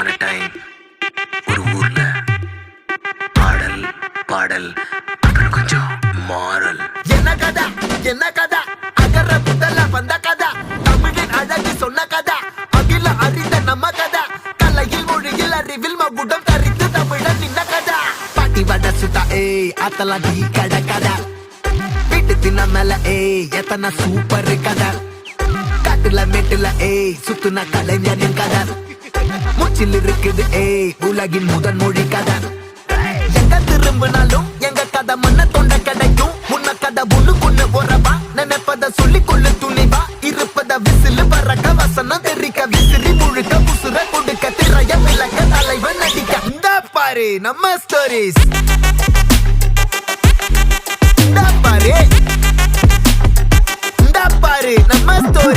upon a time ஒரு ஊர்ல ஆடல் பாடல் அப்புறம் கொஞ்சம் மாறல். என்ன கதை அகர முதல்ல வந்த கதை, தமிழின் அழகு சொன்ன கதை, அகில அறிந்த நம்ம கதை, கலையில் மொழியில் அறிவில் மகுடம் தரித்து தமிழன் நின்ன கதை. பாட்டி வட சுட்டா அத்தலாம் டீ கடை கதை, வீட்டு தின்ன மேல எத்தனை சூப்பர் கதை, காட்டுல மேட்டுல சுத்துன கலைஞனின் கதை, மூச்சில் இருக்குது உலகின் முதன் மொழி கதை. எங்க திரும்பினாலும் எங்க கதை மண்ண தொண்ட கிடைக்கும், முன்ன கதை ஒண்ணு கொண்டு போறவா, நினைப்பத சொல்லி கொள்ளு துணிவா, இருப்பத விசிலு பறக்க வசனம் தெரிக்க விசிறி முழுக்க புசுர கொடுக்க திரைய விளக்க தலைவன் நடிக்க. இந்த பாரு நம்ம ஸ்டோரிஸ், இந்த பாரு நம்ம ஸ்டோரி.